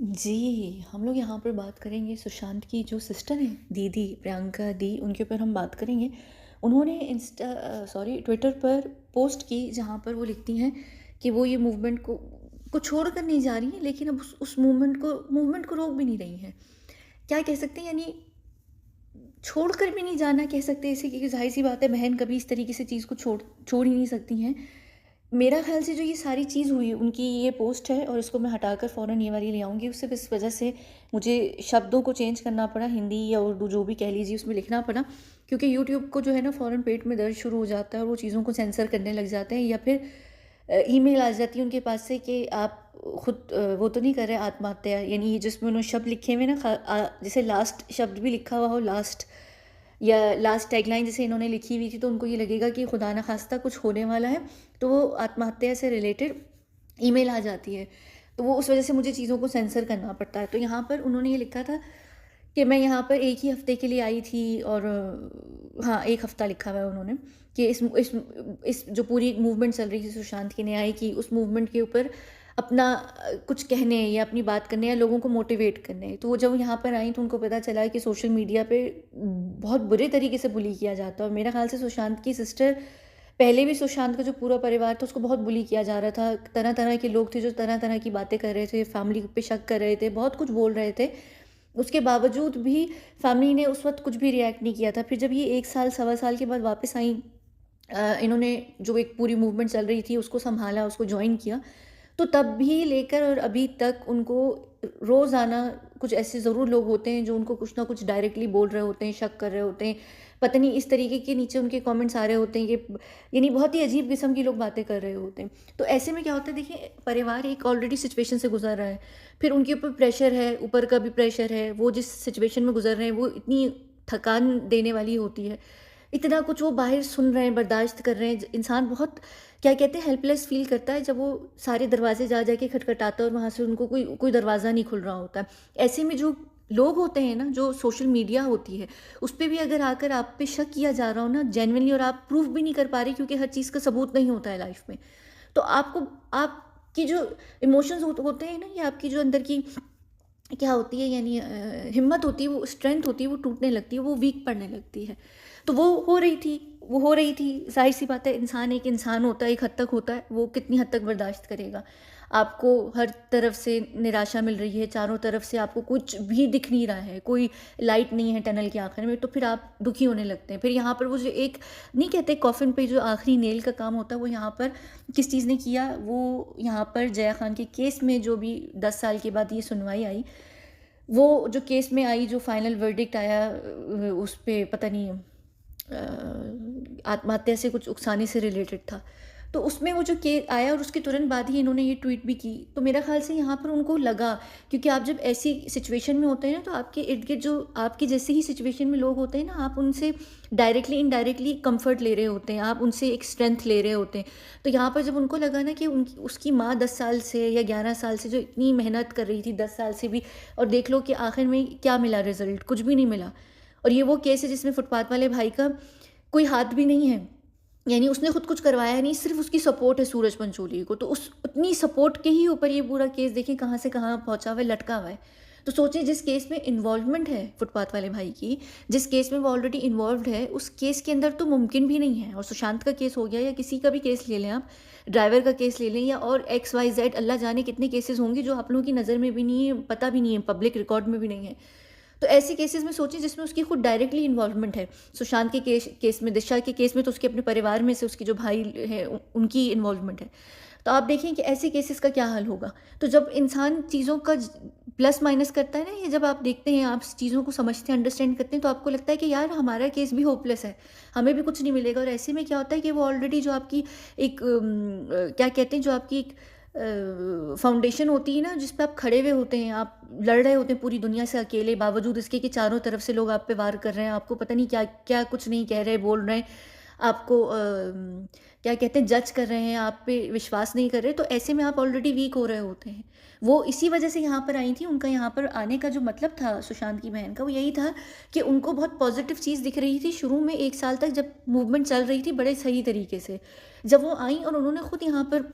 जी, हम लोग यहाँ पर बात करेंगे सुशांत की जो सिस्टर हैं, दीदी प्रियंका दी, उनके ऊपर हम बात करेंगे। उन्होंने ट्विटर पर पोस्ट की जहाँ पर वो लिखती हैं कि वो ये मूवमेंट को छोड़ कर नहीं जा रही हैं, लेकिन अब उस मूवमेंट को रोक भी नहीं रही हैं। क्या कह सकते हैं, यानी छोड़कर भी नहीं जाना कह सकते हैं इसे, क्योंकि ज़ाहिर-सी बात है बहन कभी इस तरीके से चीज़ को छोड़ छोड़ ही नहीं सकती हैं। मेरा ख़्याल से जो ये सारी चीज़ हुई, उनकी ये पोस्ट है और इसको मैं हटाकर फ़ौरन ये वाली ले आऊँगी। सिर्फ़ इस वजह से मुझे शब्दों को चेंज करना पड़ा, हिंदी या उर्दू जो भी कह लीजिए उसमें लिखना पड़ा, क्योंकि यूट्यूब को जो है ना फ़ौरन पेट में दर्द शुरू हो जाता है और वो चीज़ों को सेंसर करने लग जाते हैं, या फिर ईमेल आ जाती है उनके पास से कि आप खुद वो तो नहीं कर रहे आत्महत्या, यानी ये जिसमें उन्होंने शब्द लिखे हुए ना, जैसे लास्ट शब्द भी लिखा हुआ हो, लास्ट या लास्ट टैगलाइन जैसे इन्होंने लिखी हुई थी, तो उनको ये लगेगा कि खुदा न खास्ता कुछ होने वाला है, तो वो आत्महत्या से रिलेटेड ईमेल आ जाती है। तो वो उस वजह से मुझे चीज़ों को सेंसर करना पड़ता है। तो यहाँ पर उन्होंने ये लिखा था कि मैं यहाँ पर 1 ही हफ़्ते के लिए आई थी, और हाँ, 1 हफ़्ता लिखा हुआ है उन्होंने कि इस जो पूरी मूवमेंट चल रही थी सुशांत की न्याय की, उस मूवमेंट के ऊपर अपना कुछ कहने या अपनी बात करने या लोगों को मोटिवेट करने। तो वो जब यहाँ पर आई तो उनको पता चला कि सोशल मीडिया पे बहुत बुरे तरीके से बुली किया जाता है, और मेरा ख़्याल से सुशांत की सिस्टर, पहले भी सुशांत का जो पूरा परिवार था उसको बहुत बुली किया जा रहा था। तरह-तरह के लोग थे जो तरह-तरह की बातें कर रहे थे, फैमिली पे शक कर रहे थे, बहुत कुछ बोल रहे थे। उसके बावजूद भी फैमिली ने उस वक़्त कुछ भी रिएक्ट नहीं किया था। फिर जब ये 1 साल, सवा साल के बाद वापस आईं, इन्होंने जो एक पूरी मूवमेंट चल रही थी उसको सँभाला, उसको जॉइन किया। तो तब भी लेकर और अभी तक उनको रोज़ाना कुछ ऐसे ज़रूर लोग होते हैं जो उनको कुछ ना कुछ डायरेक्टली बोल रहे होते हैं, शक कर रहे होते हैं। पता नहीं इस तरीके के नीचे उनके कमेंट्स आ रहे होते हैं कि यानी बहुत ही अजीब किस्म की लोग बातें कर रहे होते हैं। तो ऐसे में क्या होता है, देखिए परिवार एक ऑलरेडी सिचुएशन से गुज़र रहा है, फिर उनके ऊपर प्रेशर है, ऊपर का भी प्रेशर है, वो जिस सिचुएशन में गुज़र रहे हैं वो इतनी थकान देने वाली होती है। इतना कुछ वो बाहर सुन रहे हैं, बर्दाश्त कर रहे हैं, इंसान बहुत क्या कहते हैं हेल्पलेस फ़ील करता है जब वो सारे दरवाजे जा जा के खटखटाता है और वहाँ से उनको कोई कोई दरवाज़ा नहीं खुल रहा होता है। ऐसे में जो लोग होते हैं ना, जो सोशल मीडिया होती है, उस पे भी अगर आकर आप पे शक किया जा रहा हो ना जेन्युइनली, और आप प्रूफ़ भी नहीं कर पा रहे क्योंकि हर चीज़ का सबूत नहीं होता है लाइफ़ में, तो आपकी जो इमोशंस होते हैं ना, या आपकी जो अंदर की क्या होती है, यानी हिम्मत होती है, वो स्ट्रेंथ होती है, वो टूटने लगती है, वो वीक पड़ने लगती है। तो वो हो रही थी, ज़ाहिर-सी बात है, इंसान एक इंसान होता है, एक हद तक होता है, वो कितनी हद तक बर्दाश्त करेगा। आपको हर तरफ से निराशा मिल रही है, चारों तरफ से आपको कुछ भी दिख नहीं रहा है, कोई लाइट नहीं है टनल के आखिर में, तो फिर आप दुखी होने लगते हैं। फिर यहाँ पर वो जो एक नहीं कहते कॉफ़िन पे जो आखिरी नेल का काम होता है, वो यहाँ पर किस चीज़ ने किया, वो यहाँ पर जया खान के केस में जो भी 10 साल के बाद ये सुनवाई आई, वो जो केस में आई, जो फाइनल वर्डिक्ट आया, उस पे पता नहीं आत्महत्या से कुछ उकसाने से रिलेटेड था। तो उसमें वो जो केस आया और उसके तुरंत बाद ही इन्होंने ये ट्वीट भी की। तो मेरा ख़्याल से यहाँ पर उनको लगा, क्योंकि आप जब ऐसी सिचुएशन में होते हैं ना, तो आपके इर्द-गिर्द जो आपकी जैसे ही सिचुएशन में लोग होते हैं ना, आप उनसे डायरेक्टली इनडायरेक्टली कम्फ़र्ट ले रहे होते हैं, आप उनसे एक स्ट्रेंथ ले रहे होते हैं। तो यहाँ पर जब उनको लगा ना कि उनकी उसकी माँ 10 साल से या 11 साल से जो इतनी मेहनत कर रही थी, 10 साल से भी, और देख लो कि आखिर में क्या मिला रिज़ल्ट, कुछ भी नहीं मिला। और ये वो केस है जिसमें फुटपाथ वाले भाई का कोई हाथ भी नहीं है। यानी उसने खुद कुछ करवाया नहीं, सिर्फ़ उसकी सपोर्ट है सूरज पंचोली को। तो उस उतनी सपोर्ट के ही ऊपर ये पूरा केस देखिए कहाँ से कहाँ पहुँचा हुआ है, लटका हुआ है। तो सोचिए, जिस केस में इन्वॉल्वमेंट है फुटपाथ वाले भाई की, जिस केस में वो ऑलरेडी इन्वॉल्व्ड है, उस केस के अंदर तो मुमकिन भी नहीं है, और सुशांत का केस हो गया या किसी का भी केस ले लें आप, ड्राइवर का केस ले लें, या और एक्स, वाई, ज़ेड अल्लाह जाने कितने केसेज़ होंगे जो आप लोगों की नज़र में भी नहीं है, पता भी नहीं है, पब्लिक रिकॉर्ड में भी नहीं है। तो ऐसे केसेस में सोचिए जिसमें उसकी खुद डायरेक्टली इन्वॉल्वमेंट है। सुशांत के केस में, दिशा के केस में तो उसके अपने परिवार में से उसके जो भाई हैं उनकी इन्वॉल्वमेंट है। तो आप देखें कि ऐसे केसेस का क्या हाल होगा। तो जब इंसान चीज़ों का प्लस माइनस करता है ना, ये जब आप देखते हैं, आप चीज़ों को समझते हैं, अंडरस्टैंड करते हैं, तो आपको लगता है कि यार हमारा केस भी होपलेस है, हमें भी कुछ नहीं मिलेगा। और ऐसे में क्या होता है कि वो ऑलरेडी जो आपकी एक क्या कहते हैं, जो आपकी एक फाउंडेशन होती है ना, जिस पे आप खड़े हुए होते हैं, आप लड़ रहे होते हैं पूरी दुनिया से अकेले, बावजूद इसके कि चारों तरफ से लोग आप पे वार कर रहे हैं, आपको पता नहीं क्या क्या कुछ नहीं कह रहे, बोल रहे हैं, आपको क्या कहते हैं जज कर रहे हैं, आप पे विश्वास नहीं कर रहे, तो ऐसे में आप ऑलरेडी वीक हो रहे होते हैं। वो इसी वजह से यहाँ पर आई थी। उनका यहाँ पर आने का जो मतलब था सुशांत की बहन का, वो यही था कि उनको बहुत पॉजिटिव चीज़ दिख रही थी शुरू में 1 साल तक, जब मूवमेंट चल रही थी बड़े सही तरीके से। जब वो आई और उन्होंने खुद यहाँ पर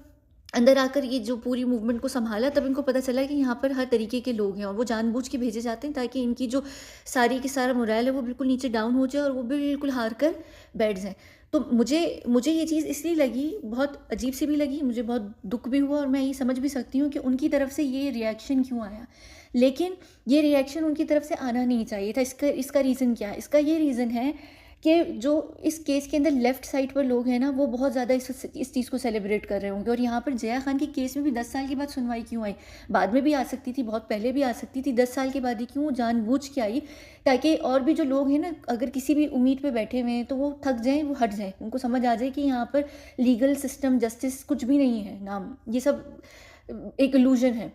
अंदर आकर ये जो पूरी मूवमेंट को सँभाला, तब इनको पता चला कि यहाँ पर हर तरीके के लोग हैं और वो जानबूझ के भेजे जाते हैं ताकि इनकी जो सारी की सारा मोरल है वो बिल्कुल नीचे डाउन हो जाए और वो भी बिल्कुल हार कर बैठ जाएँ। तो मुझे मुझे ये चीज़ इसलिए लगी, बहुत अजीब-सी भी लगी, मुझे बहुत दुःख भी हुआ और मैं ये समझ भी सकती हूँ कि उनकी तरफ से ये रिएक्शन क्यों आया। लेकिन ये रिएक्शन उनकी तरफ से आना नहीं चाहिए था। इसका रीज़न क्या है? इसका ये रीज़न है कि जो इस केस के अंदर लेफ्ट साइड पर लोग हैं ना, वो बहुत ज़्यादा इस चीज़ को सेलिब्रेट कर रहे होंगे। और यहाँ पर जया खान के केस में भी 10 साल के बाद सुनवाई क्यों आई? बाद में भी आ सकती थी, बहुत पहले भी आ सकती थी, 10 साल के बाद ही क्यों जानबूझ के आई? ताकि और भी जो लोग हैं ना, अगर किसी भी उम्मीद पे बैठे हुए हैं तो वो थक जाएँ, वो हट जाएँ। उनको समझ आ जाए कि यहाँ पर लीगल सिस्टम, जस्टिस कुछ भी नहीं है नाम, ये सब एक इल्यूज़न है।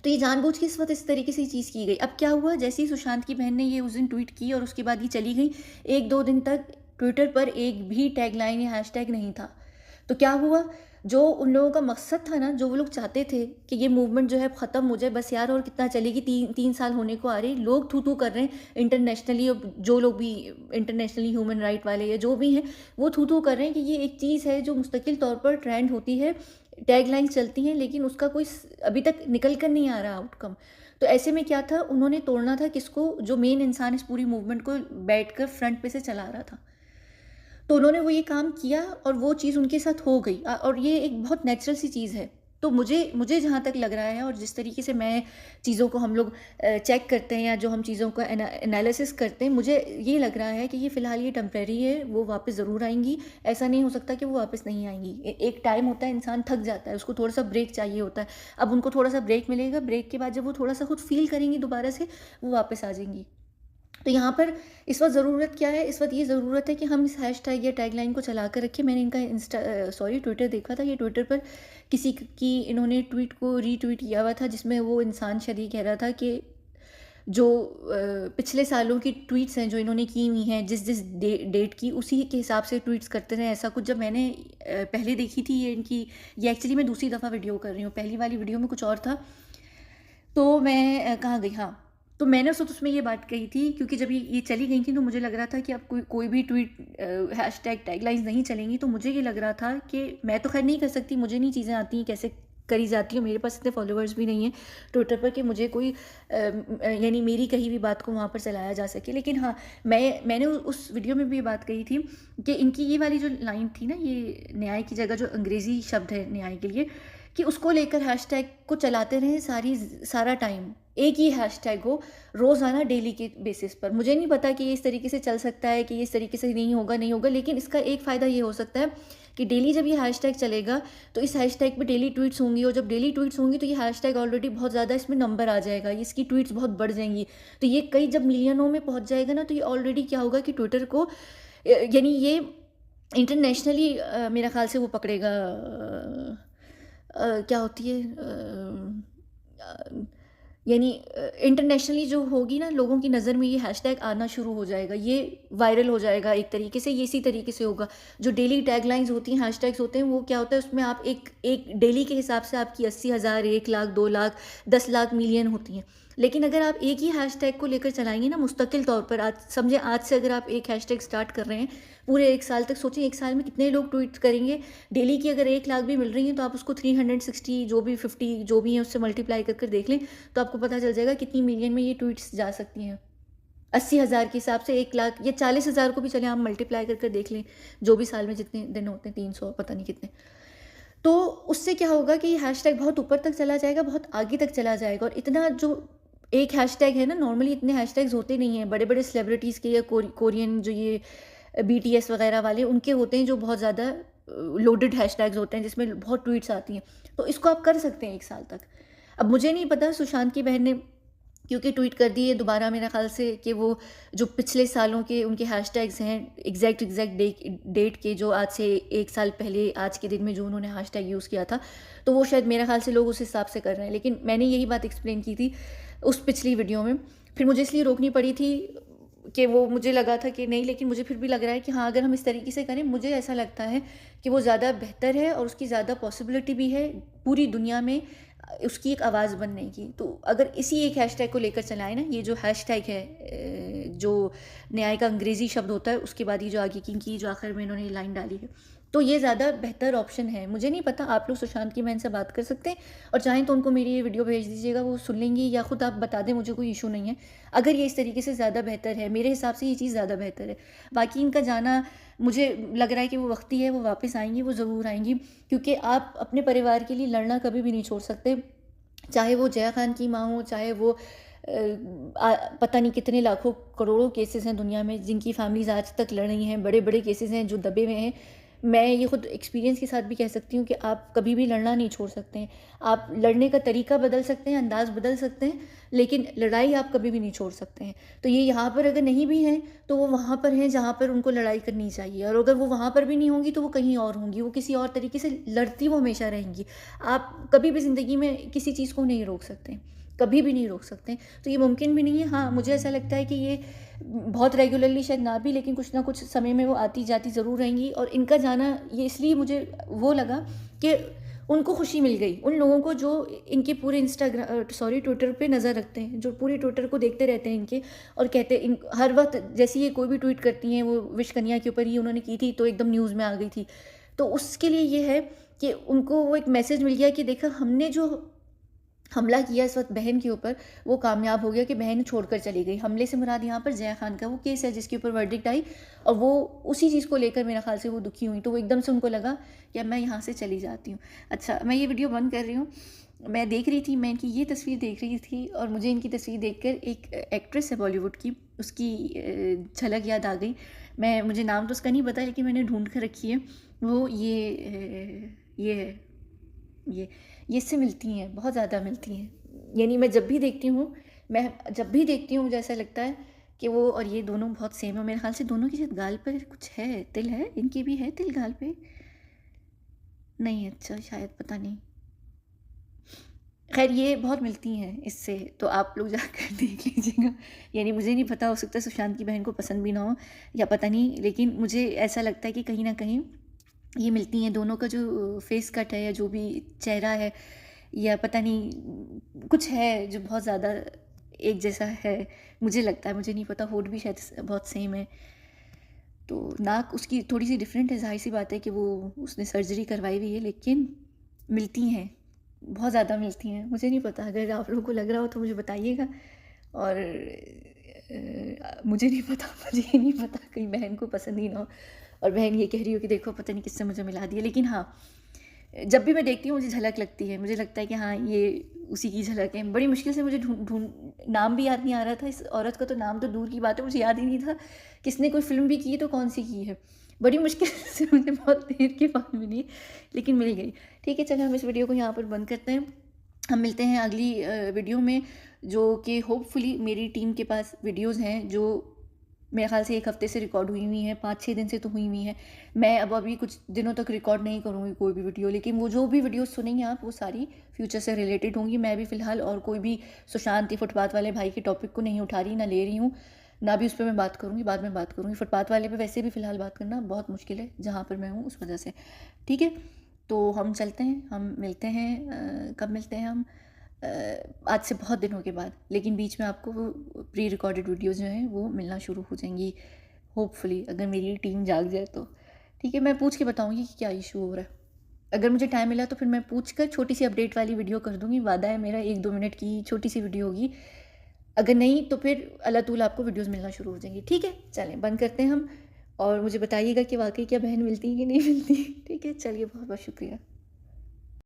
तो ये जानबूझ के इस वक़्त इस तरीके से ये चीज़ की गई। अब क्या हुआ, जैसे ही सुशांत की बहन ने ये उस दिन ट्वीट की और उसके बाद ये चली गई, 1-2 दिन तक ट्विटर पर एक भी टैगलाइन या हैशटैग नहीं था। तो क्या हुआ, जो उन लोगों का मकसद था ना, जो वो लोग चाहते थे कि ये मूवमेंट जो है ख़त्म हो जाए, बस यार और कितना चलेगी, 3 साल होने को आ रहे हैं, लोग थू-थू कर रहे हैं इंटरनेशनली, और जो लोग भी इंटरनेशनली ह्यूमन राइट वाले या जो भी हैं, वो थू-थू कर रहे हैं कि ये एक चीज़ है जो मुस्तकिल तौर पर ट्रेंड होती है, टैगलाइन्स चलती हैं, लेकिन उसका कोई अभी तक निकल कर नहीं आ रहा आउटकम। तो ऐसे में क्या था, उन्होंने तोड़ना था किसको, जो मेन इंसान इस पूरी मूवमेंट को बैठकर फ्रंट पे से चला रहा था। तो उन्होंने वो ये काम किया और वो चीज़ उनके साथ हो गई, और ये एक बहुत नेचुरल सी चीज़ है। तो मुझे मुझे जहाँ तक लग रहा है और जिस तरीके से मैं चीज़ों को, हम लोग चेक करते हैं या जो हम चीज़ों का एनालिसिस करते हैं, मुझे ये लग रहा है कि ये फ़िलहाल ये टेम्परेरी है, वो वापस ज़रूर आएँगी। ऐसा नहीं हो सकता कि वो वापस नहीं आएँगी। एक टाइम होता है, इंसान थक जाता है, उसको थोड़ा-सा ब्रेक चाहिए होता है। अब उनको थोड़ा-सा ब्रेक मिलेगा, ब्रेक के बाद जब वो थोड़ा-सा खुद फ़ील करेंगी दोबारा से, वो वापस आ जाएँगी। तो यहाँ पर इस वक़्त ज़रूरत क्या है? इस वक़्त ये ज़रूरत है कि हम इस हैशटैग या टैगलाइन को चला कर रखें। मैंने इनका ट्विटर देखा था, ये ट्विटर पर किसी की इन्होंने ट्वीट को रीट्वीट किया हुआ था, जिसमें वो इंसान शायद ये कह रहा था कि जो पिछले सालों की ट्वीट्स हैं जो इन्होंने की हुई हैं, जिस-जिस डेट की, उसी के हिसाब से ट्वीट्स करते रहें, ऐसा कुछ। जब मैंने पहले देखी थी ये एक्चुअली मैं दूसरी दफ़ा वीडियो कर रही हूँ, पहली वाली वीडियो में कुछ और था। तो मैं कहाँ गई, हाँ, तो मैंने उस वक़्त उसमें ये बात कही थी, क्योंकि जब ये चली गई थी तो मुझे लग रहा था कि अब कोई कोई भी ट्वीट हैशटैग टैगलाइन्स नहीं चलेंगी। तो मुझे ये लग रहा था कि मैं तो ख़ैर नहीं कर सकती, मुझे नहीं चीज़ें आती हैं कैसे करी जाती हैं, मेरे पास इतने फॉलोवर्स भी नहीं हैं ट्विटर पर कि मुझे कोई यानी मेरी कही हुई बात को वहाँ पर चलाया जा सके। लेकिन हाँ, मैंने उस वीडियो में भी ये बात कही थी कि इनकी ये वाली जो लाइन थी ना, ये न्याय की जगह जो अंग्रेज़ी शब्द है न्याय के लिए, कि उसको लेकर हैशटैग को चलाते रहें सारा टाइम। एक ही हैशटैग हो रोज़ाना डेली के बेसिस पर। मुझे नहीं पता कि ये इस तरीके से चल सकता है कि ये इस तरीके से नहीं होगा, लेकिन इसका एक फ़ायदा ये हो सकता है कि डेली जब ये हैशटैग चलेगा, तो इस हैशटैग पे डेली ट्वीट्स होंगी, और जब डेली ट्वीट्स होंगी तो ये हैशटैग ऑलरेडी बहुत ज़्यादा इसमें नंबर आ जाएगा, इसकी ट्वीट्स बहुत बढ़ जाएँगी। तो ये कई जब मिलियनों में पहुँच जाएगा ना, तो ये ऑलरेडी क्या होगा कि ट्विटर को यानी ये इंटरनेशनली मेरा ख़्याल से वो पकड़ेगा, क्या होती है, यानी इंटरनेशनली जो होगी ना, लोगों की नज़र में ये हैशटैग आना शुरू हो जाएगा, ये वायरल हो जाएगा एक तरीके से। ये इसी तरीके से होगा, जो डेली टैगलाइंस होती हैं, हैशटैग्स होते हैं, वो क्या होता है, उसमें आप एक एक डेली के हिसाब से आपकी 80,000, 1 लाख, 2 लाख, 10 लाख, मिलियन होती हैं। लेकिन अगर आप एक ही हैशटैग को लेकर चलाएंगे ना मुस्तकिल तौर पर, आज समझें, आज से अगर आप एक हैशटैग स्टार्ट कर रहे हैं, पूरे 1 साल तक सोचें, 1 साल में कितने लोग ट्वीट करेंगे। डेली की अगर 1 लाख भी मिल रही हैं, तो आप उसको 360 जो भी 50 जो भी है उससे मल्टीप्लाई कर देख लें, तो आपको पता चल जाएगा कितनी मिलियन में ये ट्वीट्स जा सकती हैं। 80,000 के हिसाब से 1 लाख या 40,000 को भी चलें आप मल्टीप्लाई कर देख लें, जो भी साल में जितने दिन होते हैं, 300 पता नहीं कितने। तो उससे क्या होगा कि ये हैशटैग बहुत ऊपर तक चला जाएगा, बहुत आगे तक चला जाएगा। और इतना जो एक हैशटैग है ना, नॉर्मली इतने हैशटैग्स होते नहीं हैं, बड़े-बड़े सेलिब्रिटीज़ के या कोरियन जो ये बीटीएस वगैरह वाले, उनके होते हैं जो बहुत ज़्यादा लोडेड हैशटैग्स होते हैं, जिसमें बहुत ट्वीट्स आती हैं। तो इसको आप कर सकते हैं 1 साल तक। अब मुझे नहीं पता, सुशांत की बहन ने क्योंकि ट्वीट कर दिए दोबारा, मेरा ख़्याल से, कि वो जो पिछले सालों के उनके हैशटैग्स हैं एग्जैक्ट डेट के, जो आज से 1 साल पहले आज के दिन में जो उन्होंने हैशटैग यूज़ किया था, तो वो शायद मेरा ख़्याल से लोग उस हिसाब से कर रहे हैं। लेकिन मैंने यही बात एक्सप्लेन की थी उस पिछली वीडियो में। फिर मुझे इसलिए रोकनी पड़ी थी कि वो मुझे लगा था कि नहीं, लेकिन मुझे फिर भी लग रहा है कि हाँ, अगर हम इस तरीके से करें, मुझे ऐसा लगता है कि वो ज़्यादा बेहतर है और उसकी ज़्यादा पॉसिबिलिटी भी है पूरी दुनिया में उसकी एक आवाज़ बनने की। तो अगर इसी एक हैशटैग को लेकर चलाएं ना, ये जो हैशटैग है, जो न्याय का अंग्रेज़ी शब्द होता है, उसके बाद ये जो आगे की जो आखिर में इन्होंने लाइन डाली है, तो ये ज़्यादा बेहतर ऑप्शन है। मुझे नहीं पता, आप लोग सुशांत की बहन से बात कर सकते हैं और चाहें तो उनको मेरी ये वीडियो भेज दीजिएगा, वो सुन लेंगी, या खुद आप बता दें, मुझे कोई इशू नहीं है। अगर ये इस तरीके से ज़्यादा बेहतर है, मेरे हिसाब से ये चीज़ ज़्यादा बेहतर है। बाकी इनका जाना मुझे लग रहा है कि वो वक्ती है, वो वापस आएँगी, वो ज़रूर आएँगी, क्योंकि आप अपने परिवार के लिए लड़ना कभी भी नहीं छोड़ सकते। चाहे वो जया खान की माँ हो, चाहे वो पता नहीं कितने लाखों करोड़ों केसेस हैं दुनिया में जिनकी फैमिलीज़ आज तक लड़ रही हैं, बड़े-बड़े केसेस हैं जो दबे हुए हैं। मैं ये खुद एक्सपीरियंस के साथ भी कह सकती हूँ कि आप कभी भी लड़ना नहीं छोड़ सकते हैं। आप लड़ने का तरीका बदल सकते हैं, अंदाज़ बदल सकते हैं, लेकिन लड़ाई आप कभी भी नहीं छोड़ सकते हैं। तो ये यहाँ पर अगर नहीं भी हैं, तो वो वहाँ पर हैं जहाँ पर उनको लड़ाई करनी चाहिए, और अगर वो वहाँ पर भी नहीं होंगी तो वो कहीं और होंगी, वो किसी और तरीके से लड़ती वो हमेशा रहेंगी। आप कभी भी ज़िंदगी में किसी चीज़ को नहीं रोक सकते, कभी भी नहीं रोक सकते। तो ये मुमकिन भी नहीं है। हाँ, मुझे ऐसा लगता है कि ये बहुत रेगुलरली शायद ना भी, लेकिन कुछ ना कुछ समय में वो आती-जाती ज़रूर रहेंगी, और इनका जाना ये इसलिए मुझे वो लगा कि उनको खुशी मिल गई। उन लोगों को जो इनके पूरे ट्विटर पे नज़र रखते हैं, जो पूरे ट्विटर को देखते रहते हैं इनके, और कहते हैं इन हर वक़्त जैसे ये कोई भी ट्वीट करती हैं, वो विश कन्या के ऊपर ही उन्होंने की थी तो एकदम न्यूज़ में आ गई थी। तो उसके लिए ये है कि उनको वो एक मैसेज मिल गया कि देखा, हमने जो हमला किया इस वक़्त बहन के ऊपर, वो कामयाब हो गया कि बहन छोड़कर चली गई। हमले से मुराद यहाँ पर जया खान का वो केस है जिसके ऊपर वर्डिक्ट आई, और वो उसी चीज़ को लेकर मेरा ख़्याल से वो दुखी हुई। तो वो एकदम से उनको लगा कि अब मैं यहाँ से चली जाती हूँ। अच्छा, मैं ये वीडियो बंद कर रही हूँ। मैं देख रही थी, मैं इनकी ये तस्वीर देख रही थी, और मुझे इनकी तस्वीर देखकर एक एक्ट्रेस है बॉलीवुड की, उसकी झलक याद आ गई। मुझे नाम तो उसका नहीं पता, लेकिन मैंने ढूँढ कर रखी है। वो ये है। ये ये इससे मिलती हैं, बहुत ज़्यादा मिलती हैं। यानी मैं जब भी देखती हूँ मुझे ऐसा लगता है कि वो और ये दोनों बहुत सेम है। मेरे ख़्याल से दोनों की शायद गाल पर कुछ है, तिल है, इनकी भी है तिल गाल पे? नहीं, अच्छा शायद, पता नहीं। ख़ैर ये बहुत मिलती हैं इससे, तो आप लोग जाकर देख लीजिएगा। यानी मुझे नहीं पता, हो सकता है सुशांत की बहन को पसंद भी ना हो, या पता नहीं, लेकिन मुझे ऐसा लगता है कि कहीं न कहीं ये मिलती हैं। दोनों का जो फेस कट है, या जो भी चेहरा है, या पता नहीं कुछ है जो बहुत ज़्यादा एक जैसा है, मुझे लगता है, मुझे नहीं पता। होठ भी शायद बहुत सेम है। तो नाक उसकी थोड़ी सी डिफरेंट है, ज़ाहिर सी बात है कि वो उसने सर्जरी करवाई हुई है, लेकिन मिलती हैं, बहुत ज़्यादा मिलती हैं। मुझे नहीं पता, अगर आप लोगों को लग रहा हो तो मुझे बताइएगा। और मुझे नहीं पता, मुझे ये नहीं पता कहीं बहन को पसंद ही ना हो, और बहन ये कह रही हो कि देखो पता नहीं किससे मुझे मिला दिया। लेकिन हाँ, जब भी मैं देखती हूँ मुझे झलक लगती है, मुझे लगता है कि हाँ ये उसी की झलक है। बड़ी मुश्किल से मुझे ढूंढ ढूंढ नाम भी याद नहीं आ रहा था इस औरत का, तो नाम तो दूर की बात है, मुझे याद ही नहीं था किसने कोई फिल्म भी की है तो कौन सी की है। बड़ी मुश्किल से मुझे बहुत देर के बाद मिली, लेकिन मिल गई। ठीक है, चलो हम इस वीडियो को यहाँ पर बंद करते हैं। हम मिलते हैं अगली वीडियो में, जो कि होपफुली मेरी टीम के पास वीडियोज़ हैं जो मेरे ख़्याल से 1 हफ़्ते से रिकॉर्ड हुई हैं, 5-6 दिन से तो हुई हैं। मैं अब अभी कुछ दिनों तक रिकॉर्ड नहीं करूँगी कोई भी वीडियो, लेकिन वो जो भी वीडियोज़ सुनेंगे आप, वो सारी फ्यूचर से रिलेटेड होंगी। मैं भी फ़िलहाल और कोई भी सुशांत या फुटपाथ वाले भाई के टॉपिक को नहीं उठा रही, ना ले रही हूँ, ना भी उस पे मैं बात करूँगी, बाद में बात करूँगी। फुटपाथ वाले पे वैसे भी फ़िलहाल बात करना बहुत मुश्किल है, जहाँ पर मैं हूँ उस वजह से। ठीक है? तो हम चलते हैं, हम मिलते हैं कब मिलते हैं हम? आज से बहुत दिनों के बाद, लेकिन बीच में आपको वो प्री रिकॉर्डेड वीडियोज़ जो हैं वो मिलना शुरू हो जाएंगी, होपफुली, अगर मेरी टीम जाग जाए तो। ठीक है, मैं पूछ के बताऊँगी कि क्या इशू हो रहा है। अगर मुझे टाइम मिला तो फिर मैं पूछ कर छोटी सी अपडेट वाली वीडियो कर दूँगी, वादा है मेरा, 1-2 मिनट की छोटी सी वीडियो होगी। अगर नहीं तो फिर अल्लाह तूला आपको वीडियोज़ मिलना शुरू हो जाएंगी। ठीक है, चलें बंद करते हैं हम, और मुझे बताइएगा कि वाकई क्या बहन मिलती है कि नहीं मिलती। ठीक है, चलिए, बहुत बहुत शुक्रिया।